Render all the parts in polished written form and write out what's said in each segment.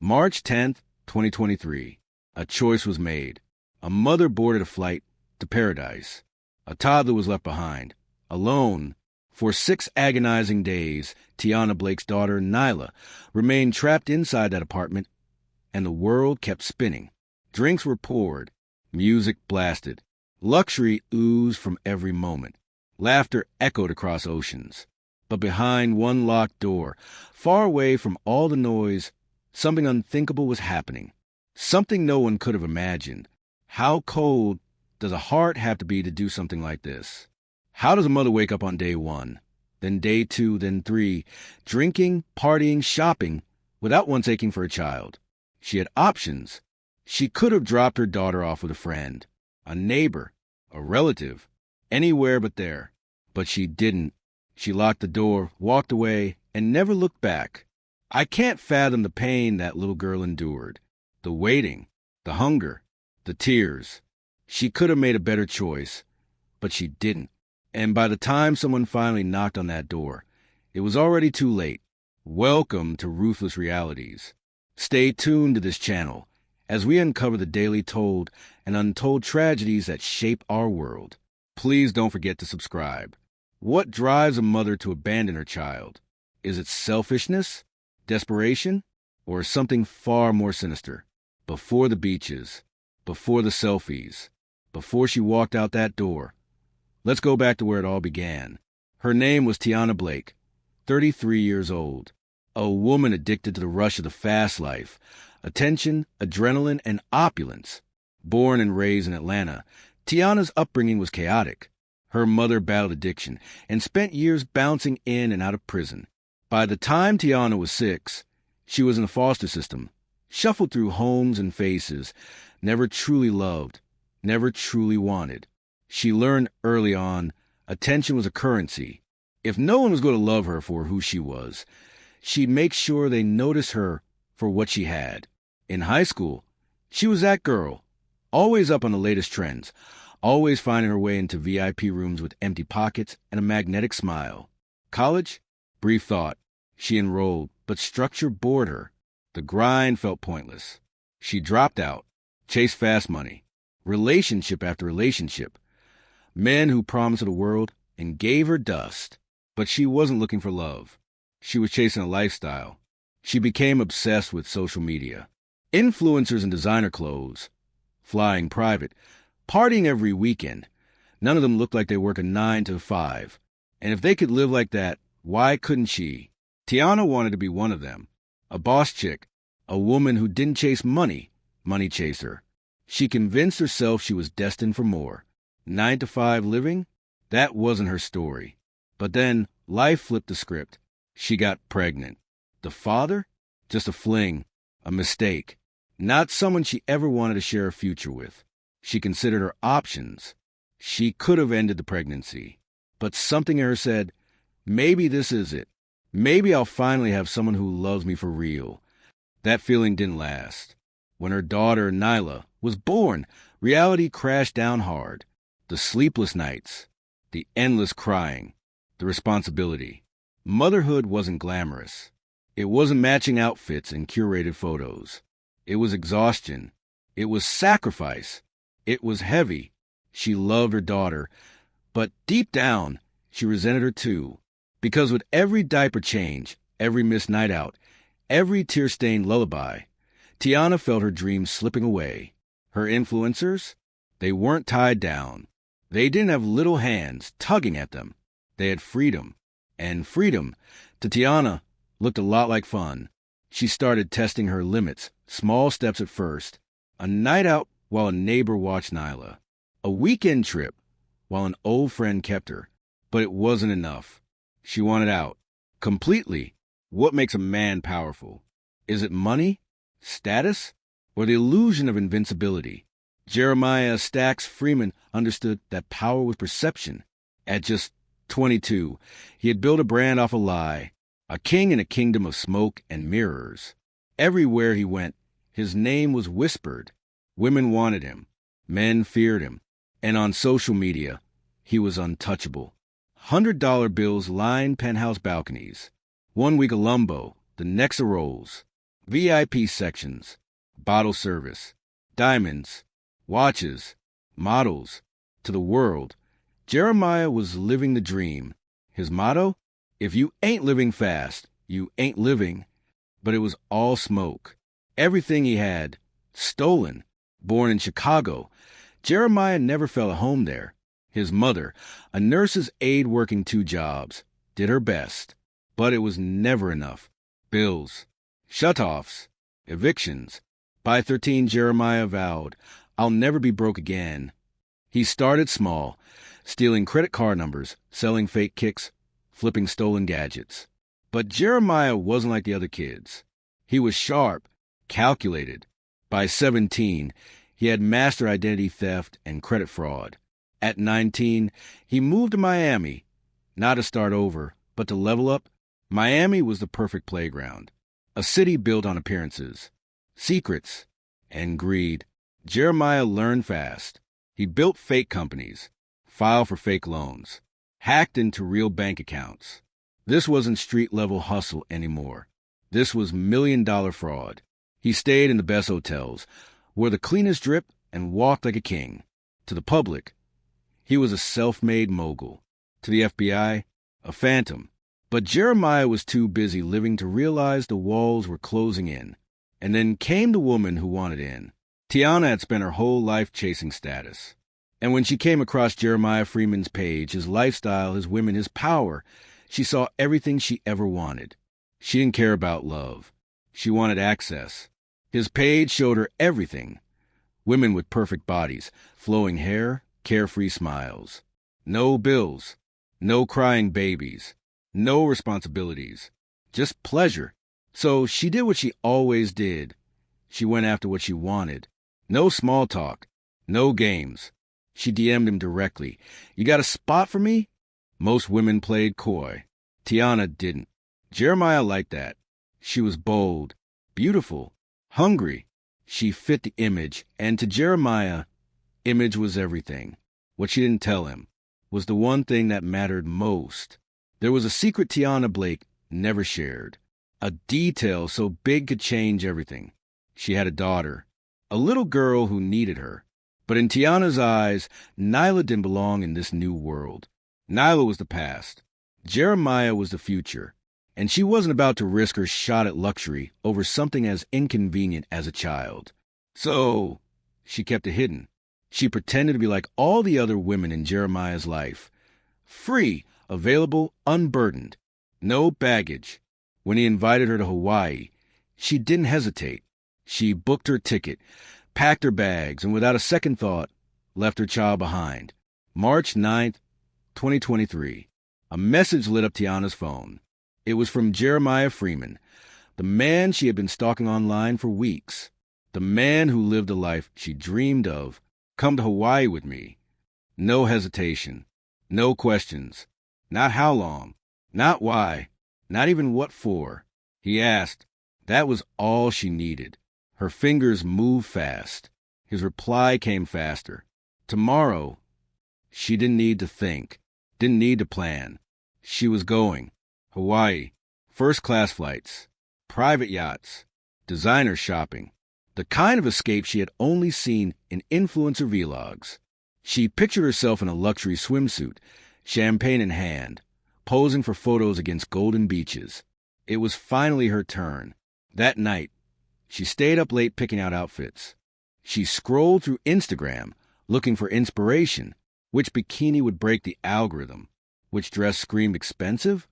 March 10th, 2023. A choice was made. A mother boarded a flight to paradise. A toddler was left behind, alone. For 6 agonizing days, Tiana Blake's daughter, Nyla, remained trapped inside that apartment, and the world kept spinning. Drinks were poured, music blasted, luxury oozed from every moment. Laughter echoed across oceans. But behind one locked door, far away from all the noise, something unthinkable was happening. Something no one could have imagined. How cold does a heart have to be to do something like this? How does a mother wake up on day 1, then day 2, then 3, drinking, partying, shopping, without once aching for a child? She had options. She could have dropped her daughter off with a friend, a neighbor, a relative, anywhere but there. But she didn't. She locked the door, walked away, and never looked back. I can't fathom the pain that little girl endured. The waiting, the hunger, the tears. She could have made a better choice, but she didn't. And by the time someone finally knocked on that door, it was already too late. Welcome to Ruthless Realities. Stay tuned to this channel as we uncover the daily told and untold tragedies that shape our world. Please don't forget to subscribe. What drives a mother to abandon her child? Is it selfishness, desperation, or something far more sinister? Before the beaches, before the selfies, before she walked out that door, let's go back to where it all began. Her name was Tiana Blake, 33 years old, a woman addicted to the rush of the fast life, attention, adrenaline, and opulence. Born and raised in Atlanta, Tiana's upbringing was chaotic. Her mother battled addiction and spent years bouncing in and out of prison. By the time Tiana was 6, she was in the foster system, shuffled through homes and faces, never truly loved, never truly wanted. She learned early on attention was a currency. If no one was going to love her for who she was, she'd make sure they noticed her for what she had. In high school, she was that girl, always up on the latest trends, always finding her way into VIP rooms with empty pockets and a magnetic smile. College? Brief thought. She enrolled, but structure bored her. The grind felt pointless. She dropped out, chased fast money, relationship after relationship, men who promised her the world and gave her dust. But she wasn't looking for love. She was chasing a lifestyle. She became obsessed with social media. Influencers in designer clothes, flying private, partying every weekend. None of them looked like they work a 9 to 5. And if they could live like that, why couldn't she? Tiana wanted to be one of them. A boss chick, a woman who didn't chase money, money chased her. She convinced herself she was destined for more. 9 to 5 living? That wasn't her story. But then life flipped the script. She got pregnant. The father? Just a fling, a mistake. Not someone she ever wanted to share a future with. She considered her options. She could have ended the pregnancy. But something in her said, maybe this is it. Maybe I'll finally have someone who loves me for real. That feeling didn't last. When her daughter, Nyla, was born, reality crashed down hard. The sleepless nights, the endless crying, the responsibility. Motherhood wasn't glamorous. It wasn't matching outfits and curated photos. It was exhaustion. It was sacrifice. It was heavy. She loved her daughter, but deep down, she resented her too. Because with every diaper change, every missed night out, every tear-stained lullaby, Tiana felt her dreams slipping away. Her influencers? They weren't tied down. They didn't have little hands tugging at them. They had freedom. And freedom, to Tiana, looked a lot like fun. She started testing her limits, small steps at first. A night out while a neighbor watched Nyla. A weekend trip while an old friend kept her. But it wasn't enough. She wanted out. Completely. What makes a man powerful? Is it money, status, or the illusion of invincibility? Jeremiah Stacks Freeman understood that power was perception. At just 22, he had built a brand off a lie, a king in a kingdom of smoke and mirrors. Everywhere he went, his name was whispered. Women wanted him. Men feared him. And on social media, he was untouchable. $100 bills lined penthouse balconies. One week a Lumbo, the next a Rolls. VIP sections, bottle service, diamonds, watches, models. To the world, Jeremiah was living the dream. His motto? If you ain't living fast, you ain't living. But it was all smoke. Everything he had, stolen. Born in Chicago, Jeremiah never felt at home there. His mother, a nurse's aide working 2 jobs, did her best. But it was never enough. Bills, shutoffs, evictions. By 13, Jeremiah vowed, I'll never be broke again. He started small, stealing credit card numbers, selling fake kicks, flipping stolen gadgets. But Jeremiah wasn't like the other kids. He was sharp, calculated. By 17, he had mastered identity theft and credit fraud. At 19, he moved to Miami, not to start over, but to level up. Miami was the perfect playground, a city built on appearances, secrets, and greed. Jeremiah learned fast. He built fake companies, filed for fake loans, hacked into real bank accounts. This wasn't street-level hustle anymore. This was million-dollar fraud. He stayed in the best hotels, wore the cleanest drip, and walked like a king. To the public, he was a self-made mogul. To the FBI, a phantom. But Jeremiah was too busy living to realize the walls were closing in. And then came the woman who wanted in. Tiana had spent her whole life chasing status. And when she came across Jeremiah Freeman's page, his lifestyle, his women, his power, she saw everything she ever wanted. She didn't care about love. She wanted access. His page showed her everything. Women with perfect bodies, flowing hair, carefree smiles. No bills. No crying babies. No responsibilities. Just pleasure. So she did what she always did. She went after what she wanted. No small talk. No games. She DM'd him directly. You got a spot for me? Most women played coy. Tiana didn't. Jeremiah liked that. She was bold, beautiful, hungry. She fit the image, and to Jeremiah, image was everything. What she didn't tell him was the one thing that mattered most. There was a secret Tiana Blake never shared. A detail so big could change everything. She had a daughter, a little girl who needed her. But in Tiana's eyes, Nyla didn't belong in this new world. Nyla was the past. Jeremiah was the future. And she wasn't about to risk her shot at luxury over something as inconvenient as a child. So she kept it hidden. She pretended to be like all the other women in Jeremiah's life. Free, available, unburdened. No baggage. When he invited her to Hawaii, she didn't hesitate. She booked her ticket, packed her bags, and without a second thought, left her child behind. March 9th, 2023. A message lit up Tiana's phone. It was from Jeremiah Freeman, the man she had been stalking online for weeks. The man who lived the life she dreamed of. Come to Hawaii with me. No hesitation. No questions. Not how long. Not why. Not even what for. He asked. That was all she needed. Her fingers moved fast. His reply came faster. Tomorrow. She didn't need to think. Didn't need to plan. She was going. Hawaii. First-class flights. Private yachts. Designer shopping. The kind of escape she had only seen in influencer vlogs. She pictured herself in a luxury swimsuit, champagne in hand, posing for photos against golden beaches. It was finally her turn. That night, she stayed up late picking out outfits. She scrolled through Instagram, looking for inspiration. Which bikini would break the algorithm? Which dress screamed expensive?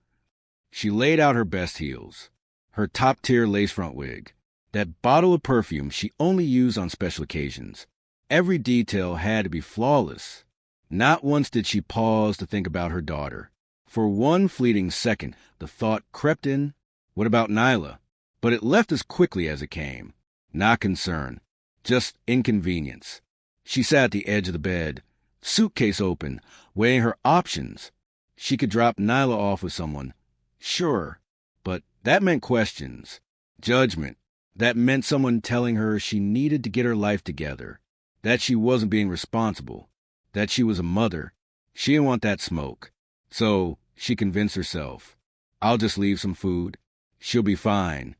She laid out her best heels, her top-tier lace front wig, that bottle of perfume she only used on special occasions. Every detail had to be flawless. Not once did she pause to think about her daughter. For one fleeting second, the thought crept in, what about Nyla? But it left as quickly as it came. Not concern, just inconvenience. She sat at the edge of the bed, suitcase open, weighing her options. She could drop Nyla off with someone, sure, but that meant questions, judgment. That meant someone telling her she needed to get her life together, that she wasn't being responsible, that she was a mother. She didn't want that smoke. So she convinced herself, I'll just leave some food. She'll be fine.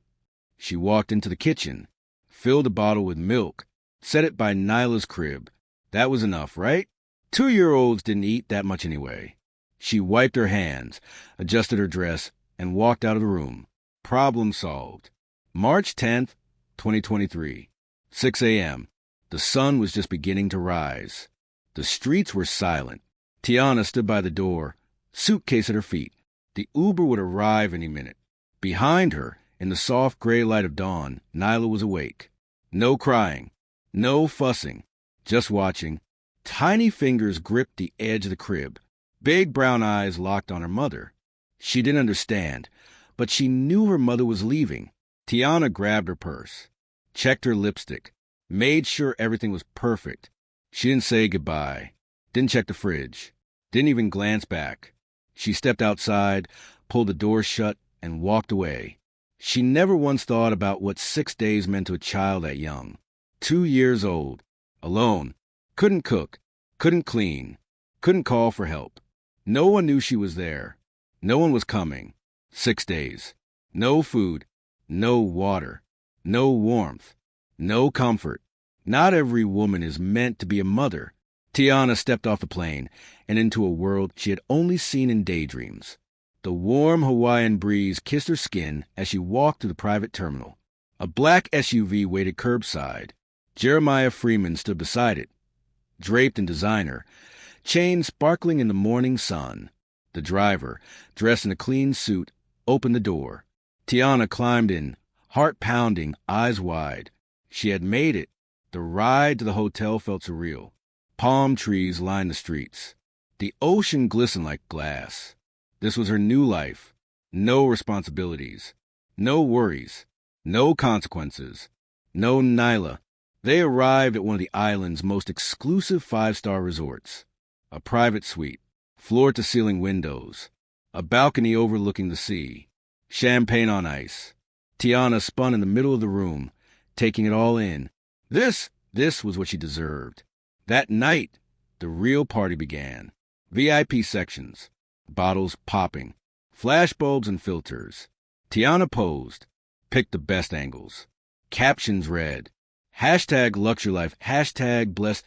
She walked into the kitchen, filled a bottle with milk, set it by Nyla's crib. That was enough, right? 2-year-olds didn't eat that much anyway. She wiped her hands, adjusted her dress, and walked out of the room. Problem solved. March 10th, 2023. 6 a.m. The sun was just beginning to rise. The streets were silent. Tiana stood by the door, suitcase at her feet. The Uber would arrive any minute. Behind her, in the soft gray light of dawn, Nyla was awake. No crying, no fussing, just watching. Tiny fingers gripped the edge of the crib. Big brown eyes locked on her mother. She didn't understand, but she knew her mother was leaving. Tiana grabbed her purse, checked her lipstick, made sure everything was perfect. She didn't say goodbye, didn't check the fridge, didn't even glance back. She stepped outside, pulled the door shut, and walked away. She never once thought about what 6 days meant to a child that young. 2 years old, alone, couldn't cook, couldn't clean, couldn't call for help. No one knew she was there. No one was coming. 6 days. No food, no water, no warmth, no comfort. Not every woman is meant to be a mother. Tiana stepped off the plane and into a world she had only seen in daydreams. The warm Hawaiian breeze kissed her skin as she walked to the private terminal. A black SUV waited curbside. Jeremiah Freeman stood beside it, draped in designer, chain sparkling in the morning sun. The driver, dressed in a clean suit, opened the door. Tiana climbed in, heart pounding, eyes wide. She had made it. The ride to the hotel felt surreal. Palm trees lined the streets. The ocean glistened like glass. This was her new life. No responsibilities. No worries. No consequences. No Nyla. They arrived at one of the island's most exclusive 5-star resorts. A private suite, floor-to-ceiling windows, a balcony overlooking the sea, champagne on ice. Tiana spun in the middle of the room, taking it all in. This was what she deserved. That night, the real party began. VIP sections, bottles popping, flashbulbs and filters. Tiana posed, picked the best angles. Captions read, #LuxuryLife, #blessed,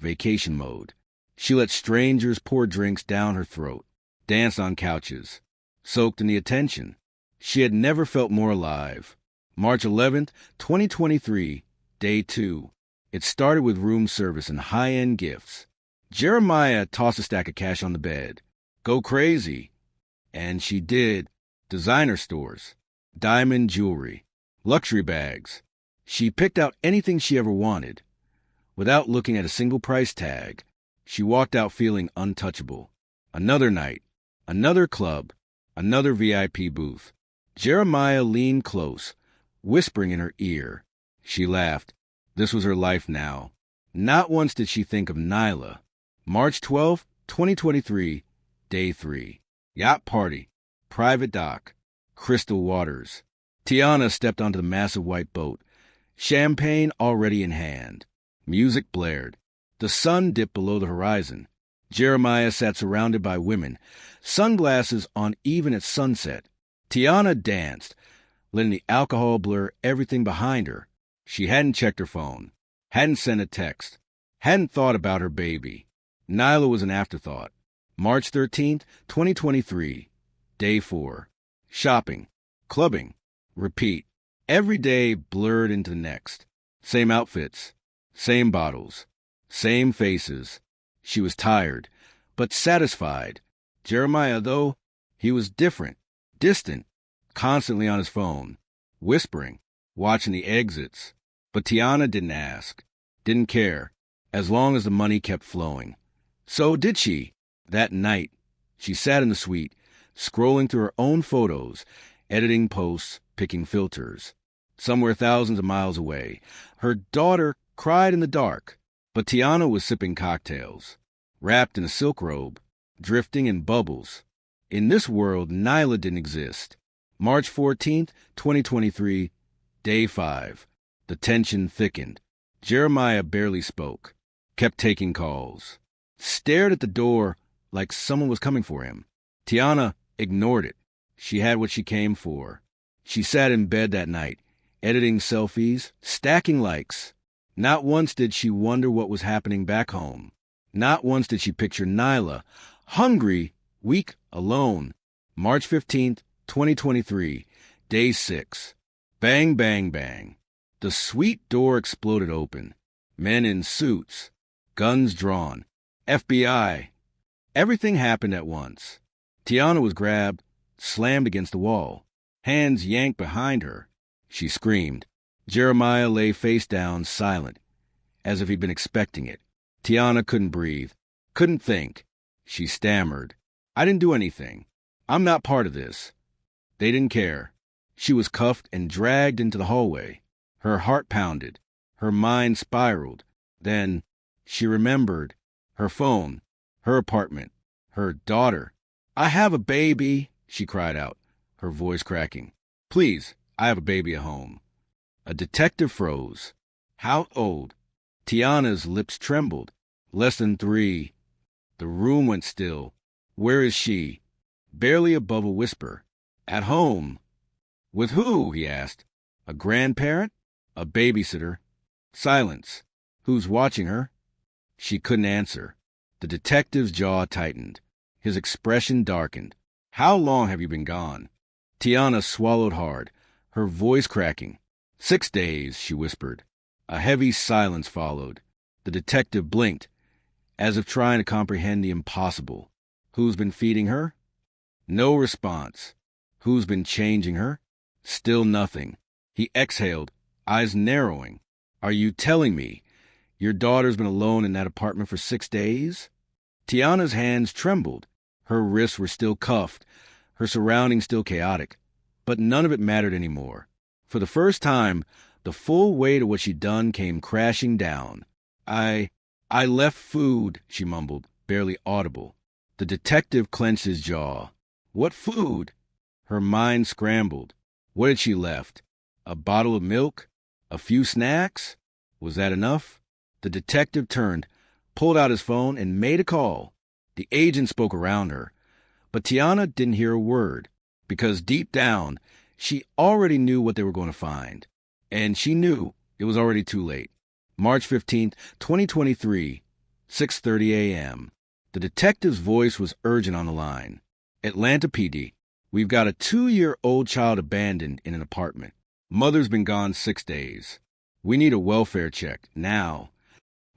#vacation mode. She let strangers pour drinks down her throat, danced on couches, soaked in the attention. She had never felt more alive. March 11th, 2023, Day 2. It started with room service and high-end gifts. Jeremiah tossed a stack of cash on the bed. Go crazy. And she did. Designer stores, diamond jewelry, luxury bags. She picked out anything she ever wanted. Without looking at a single price tag, she walked out feeling untouchable. Another night, another club, another VIP booth. Jeremiah leaned close, whispering in her ear. She laughed. This was her life now. Not once did she think of Nyla. March 12th, 2023, Day 3. Yacht party, private dock, crystal waters. Tiana stepped onto the massive white boat, champagne already in hand. Music blared. The sun dipped below the horizon. Jeremiah sat surrounded by women, sunglasses on even at sunset. Tiana danced, letting the alcohol blur everything behind her. She hadn't checked her phone, hadn't sent a text, hadn't thought about her baby. Nyla was an afterthought. March 13th, 2023, Day 4. Shopping, clubbing, repeat. Every day blurred into the next. Same outfits, same bottles, same faces. She was tired, but satisfied. Jeremiah, though, he was different, distant, constantly on his phone, whispering, watching the exits. But Tiana didn't ask, didn't care, as long as the money kept flowing. So did she. That night, she sat in the suite, scrolling through her own photos, editing posts, picking filters. Somewhere thousands of miles away, her daughter cried in the dark, but Tiana was sipping cocktails, wrapped in a silk robe, drifting in bubbles. In this world, Nyla didn't exist. March 14th, 2023, Day 5. The tension thickened. Jeremiah barely spoke, kept taking calls, stared at the door like someone was coming for him. Tiana ignored it. She had what she came for. She sat in bed that night, editing selfies, stacking likes. Not once did she wonder what was happening back home. Not once did she picture Nyla, hungry, weak, alone. March 15th, 2023, day 6. Bang, bang, bang. The suite door exploded open. Men in suits, guns drawn, FBI. Everything happened at once. Tiana was grabbed, slammed against the wall, hands yanked behind her. She screamed. Jeremiah lay face down, silent, as if he'd been expecting it. Tiana couldn't breathe, couldn't think. She stammered. I didn't do anything. I'm not part of this. They didn't care. She was cuffed and dragged into the hallway. Her heart pounded. Her mind spiraled. Then she remembered. Her phone, her apartment, her daughter. I have a baby, she cried out, her voice cracking. Please, I have a baby at home. A detective froze. How old? Tiana's lips trembled. Less than 3. The room went still. Where is she? Barely above a whisper. At home. With who? He asked. A grandparent? A babysitter? Silence. Who's watching her? She couldn't answer. The detective's jaw tightened. His expression darkened. How long have you been gone? Tiana swallowed hard, her voice cracking. 6 days, she whispered. A heavy silence followed. The detective blinked, as if trying to comprehend the impossible. Who's been feeding her? No response. Who's been changing her? Still nothing. He exhaled, eyes narrowing. Are you telling me your daughter's been alone in that apartment for 6 days? Tiana's hands trembled. Her wrists were still cuffed, her surroundings still chaotic. But none of it mattered anymore. For the first time, the full weight of what she'd done came crashing down. I left food, she mumbled, barely audible. The detective clenched his jaw. What food? Her mind scrambled. What had she left? A bottle of milk? A few snacks? Was that enough? The detective turned, pulled out his phone, and made a call. The agent spoke around her, but Tiana didn't hear a word, because deep down, she already knew what they were going to find. And she knew it was already too late. March 15th, 2023, 6:30 a.m. The detective's voice was urgent on the line. Atlanta PD, we've got a 2-year-old child abandoned in an apartment. Mother's been gone 6 days. We need a welfare check, now.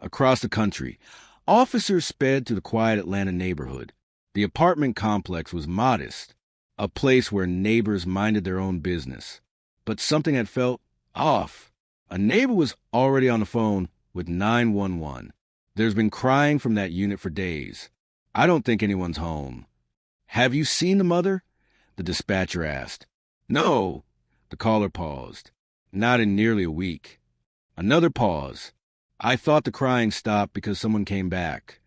Across the country, officers sped to the quiet Atlanta neighborhood. The apartment complex was modest, a place where neighbors minded their own business. But something had felt off. A neighbor was already on the phone with 911. There's been crying from that unit for days. I don't think anyone's home. Have you seen the mother? The dispatcher asked. No. The caller paused. Not in nearly a week. Another pause. I thought the crying stopped because someone came back.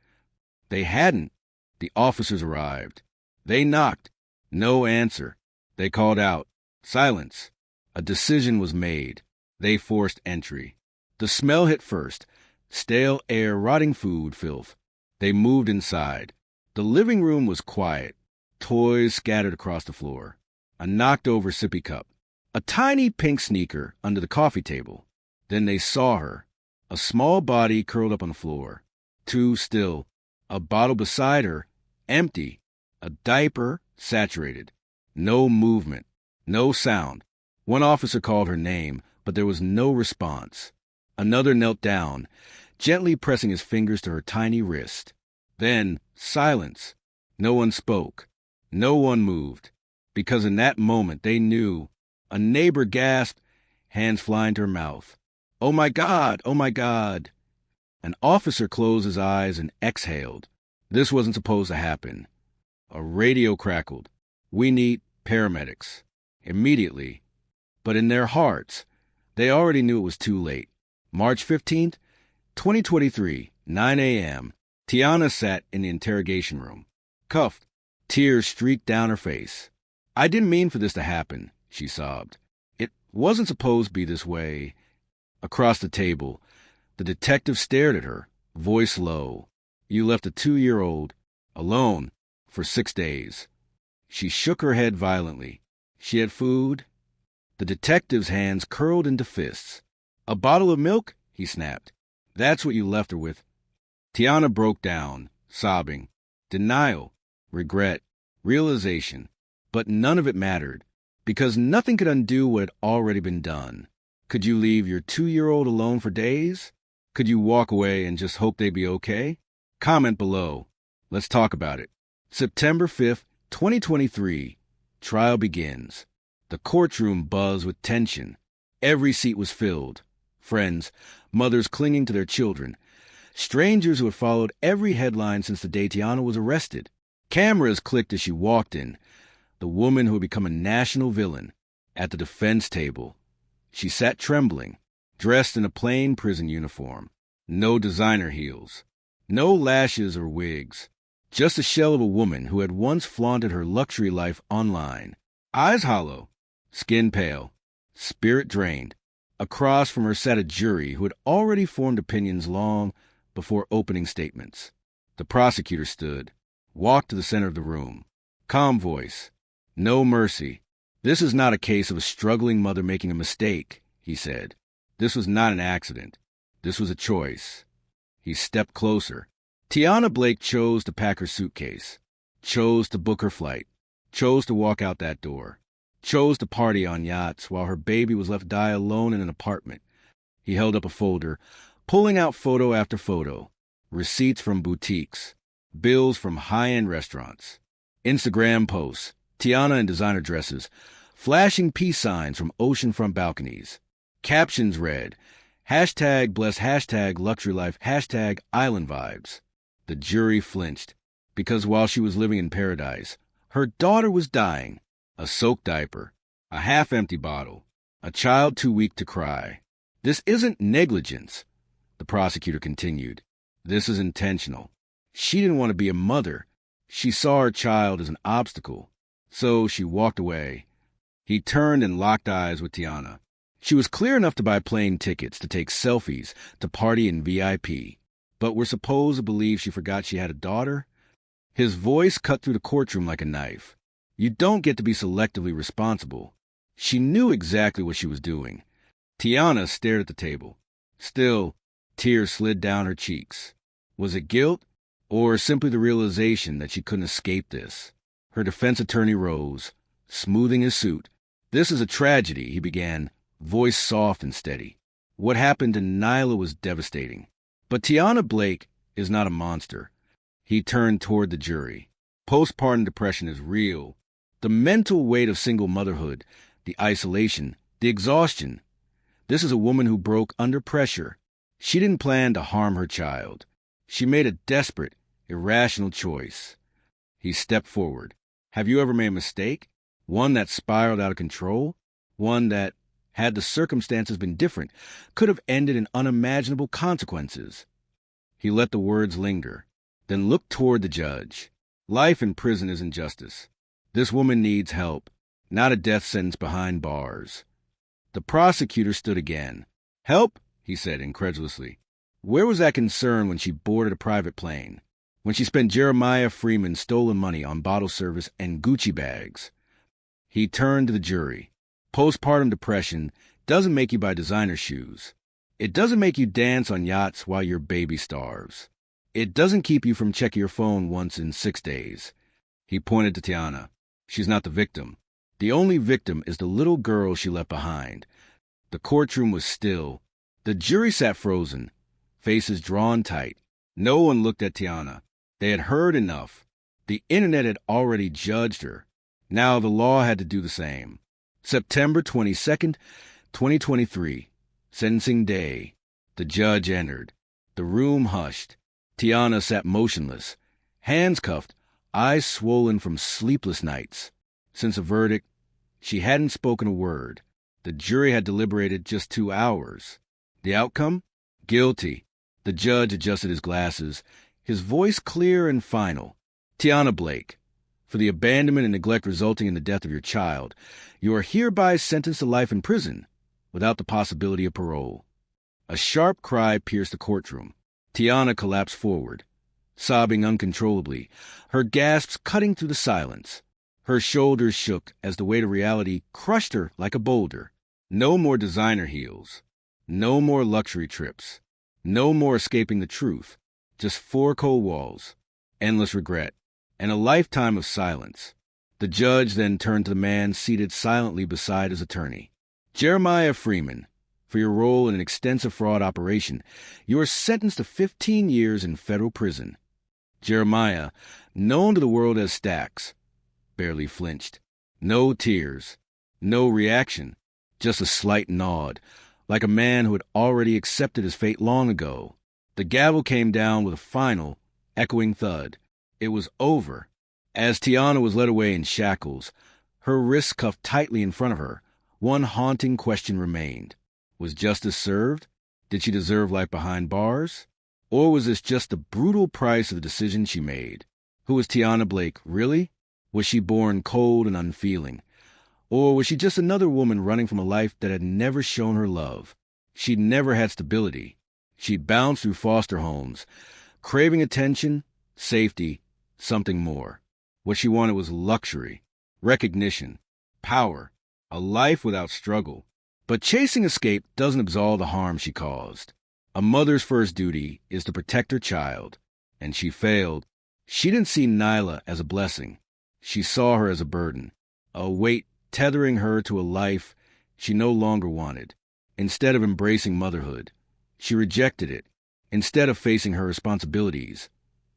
They hadn't. The officers arrived. They knocked. No answer. They called out. Silence. A decision was made. They forced entry. The smell hit first. Stale air, rotting food, filth. They moved inside. The living room was quiet. Toys scattered across the floor. A knocked-over sippy cup. A tiny pink sneaker under the coffee table. Then they saw her. A small body curled up on the floor. Too still. A bottle beside her, empty. A diaper, saturated. No movement. No sound. One officer called her name, but there was no response. Another knelt down, gently pressing his fingers to her tiny wrist. Then, silence. No one spoke. No one moved. Because in that moment they knew. A neighbor gasped, hands flying to her mouth. Oh my God! Oh my God! An officer closed his eyes and exhaled. This wasn't supposed to happen. A radio crackled. We need paramedics. Immediately. But in their hearts, they already knew it was too late. March 15th, 2023, 9 a.m. Tiana sat in the interrogation room. Cuffed. Tears streaked down her face. I didn't mean for this to happen, she sobbed. It wasn't supposed to be this way. Across the table, the detective stared at her, voice low. You left a 2-year-old, alone, for 6 days. She shook her head violently. She had food. The detective's hands curled into fists. "A bottle of milk?" he snapped. "That's what you left her with." Tiana broke down, sobbing. Denial, regret, realization. But none of it mattered, because nothing could undo what had already been done. Could you leave your 2-year-old alone for days? Could you walk away and just hope they'd be okay? Comment below. Let's talk about it. September 5th, 2023. Trial begins. The courtroom buzzed with tension. Every seat was filled. Friends, mothers clinging to their children. Strangers who had followed every headline since the day Tiana was arrested. Cameras clicked as she walked in. The woman who had become a national villain. At the defense table. She sat trembling, dressed in a plain prison uniform. No designer heels. No lashes or wigs. Just a shell of a woman who had once flaunted her luxury life online. Eyes hollow, skin pale, spirit drained. Across from her sat a jury who had already formed opinions long before opening statements. The prosecutor stood, walked to the center of the room. Calm voice. "No mercy. This is not a case of a struggling mother making a mistake," he said. "This was not an accident. This was a choice." He stepped closer. Tiana Blake chose to pack her suitcase, chose to book her flight, chose to walk out that door, chose to party on yachts while her baby was left to die alone in an apartment. He held up a folder, pulling out photo after photo, receipts from boutiques, bills from high-end restaurants, Instagram posts, Tiana in designer dresses, flashing peace signs from oceanfront balconies. Captions read, #bless #luxury life #island vibes. The jury flinched, because while she was living in paradise, her daughter was dying. A soaked diaper, a half-empty bottle, a child too weak to cry. "This isn't negligence," the prosecutor continued. "This is intentional. She didn't want to be a mother. She saw her child as an obstacle. So she walked away." He turned and locked eyes with Tiana. She was clear enough to buy plane tickets, to take selfies, to party in VIP. But we're supposed to believe she forgot she had a daughter? His voice cut through the courtroom like a knife. You don't get to be selectively responsible. She knew exactly what she was doing. Tiana stared at the table. Still, tears slid down her cheeks. Was it guilt, or simply the realization that she couldn't escape this? Her defense attorney rose, smoothing his suit. "This is a tragedy," he began, voice soft and steady. "What happened to Nyla was devastating. But Tiana Blake is not a monster." He turned toward the jury. "Postpartum depression is real. The mental weight of single motherhood, the isolation, the exhaustion. This is a woman who broke under pressure. She didn't plan to harm her child. She made a desperate, irrational choice." He stepped forward. "Have you ever made a mistake? One that spiraled out of control? One that, had the circumstances been different, could have ended in unimaginable consequences?" He let the words linger, then looked toward the judge. "Life in prison isn't justice. This woman needs help, not a death sentence behind bars." The prosecutor stood again. "Help?" he said incredulously. "Where was that concern when she boarded a private plane? When she spent Jeremiah Freeman's stolen money on bottle service and Gucci bags?" He turned to the jury. "Postpartum depression doesn't make you buy designer shoes. It doesn't make you dance on yachts while your baby starves. It doesn't keep you from checking your phone once in 6 days." He pointed to Tiana. "She's not the victim. The only victim is the little girl she left behind." The courtroom was still. The jury sat frozen, faces drawn tight. No one looked at Tiana. They had heard enough. The internet had already judged her. Now the law had to do the same. September 22nd, 2023. Sentencing day. The judge entered. The room hushed. Tiana sat motionless, hands cuffed, eyes swollen from sleepless nights. Since the verdict, she hadn't spoken a word. The jury had deliberated just 2 hours. The outcome? Guilty. The judge adjusted his glasses, his voice clear and final. "Tiana Blake, for the abandonment and neglect resulting in the death of your child, you are hereby sentenced to life in prison, without the possibility of parole." A sharp cry pierced the courtroom. Tiana collapsed forward, sobbing uncontrollably, her gasps cutting through the silence. Her shoulders shook as the weight of reality crushed her like a boulder. No more designer heels. No more luxury trips. No more escaping the truth. Just four cold walls, endless regret, and a lifetime of silence. The judge then turned to the man seated silently beside his attorney. Jeremiah Freeman, for your role in an extensive fraud operation, you are sentenced to 15 years in federal prison. Jeremiah, known to the world as Stacks, barely flinched. No tears, no reaction, just a slight nod, like a man who had already accepted his fate long ago. The gavel came down with a final, echoing thud. It was over. As Tiana was led away in shackles, her wrists cuffed tightly in front of her, one haunting question remained. Was justice served? Did she deserve life behind bars? Or was this just the brutal price of the decision she made? Who was Tiana Blake, really? Was she born cold and unfeeling? Or was she just another woman running from a life that had never shown her love? She'd never had stability. She'd bounced through foster homes, craving attention, safety, something more. What she wanted was luxury, recognition, power, a life without struggle. But chasing escape doesn't absolve the harm she caused. A mother's first duty is to protect her child, and she failed. She didn't see Nyla as a blessing. She saw her as a burden, a weight tethering her to a life she no longer wanted. Instead of embracing motherhood, she rejected it. Instead of facing her responsibilities,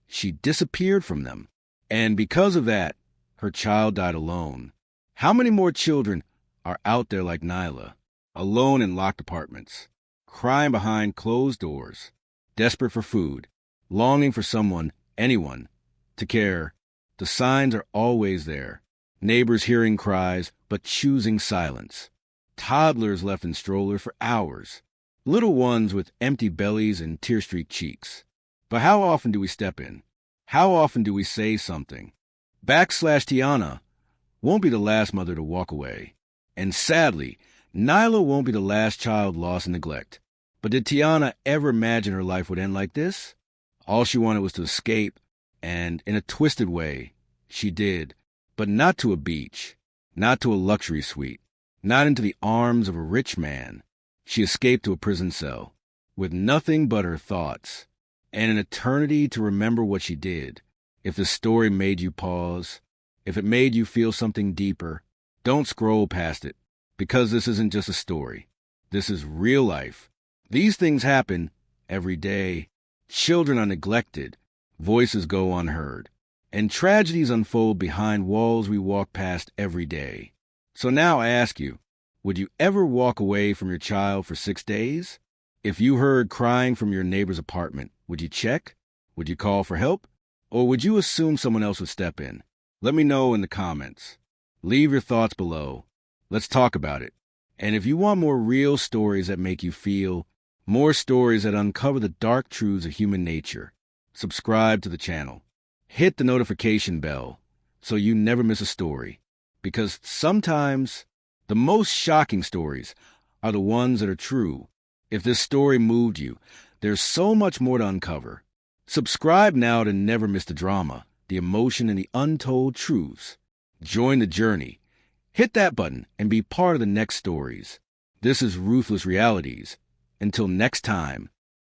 she disappeared from them. And because of that, her child died alone. How many more children are out there like Nyla, alone in locked apartments, crying behind closed doors, desperate for food, longing for someone, anyone, to care? The signs are always there. Neighbors hearing cries, but choosing silence. Toddlers left in strollers for hours. Little ones with empty bellies and tear-streaked cheeks. But how often do we step in? How often do we say something? Tiana won't be the last mother to walk away. And sadly, Nyla won't be the last child lost in neglect. But did Tiana ever imagine her life would end like this? All she wanted was to escape, and in a twisted way, she did. But not to a beach, not to a luxury suite, not into the arms of a rich man. She escaped to a prison cell, with nothing but her thoughts, and an eternity to remember what she did. If the story made you pause, if it made you feel something deeper, don't scroll past it, because this isn't just a story. This is real life. These things happen every day. Children are neglected, voices go unheard, and tragedies unfold behind walls we walk past every day. So now I ask you, would you ever walk away from your child for 6 days? If you heard crying from your neighbor's apartment, would you check? Would you call for help? Or would you assume someone else would step in? Let me know in the comments. Leave your thoughts below. Let's talk about it. And if you want more real stories that make you feel, more stories that uncover the dark truths of human nature, subscribe to the channel. Hit the notification bell so you never miss a story. Because sometimes the most shocking stories are the ones that are true. If this story moved you, there's so much more to uncover. Subscribe now to never miss the drama, the emotion, and the untold truths. Join the journey. Hit that button and be part of the next stories. This is Ruthless Realities. Until next time,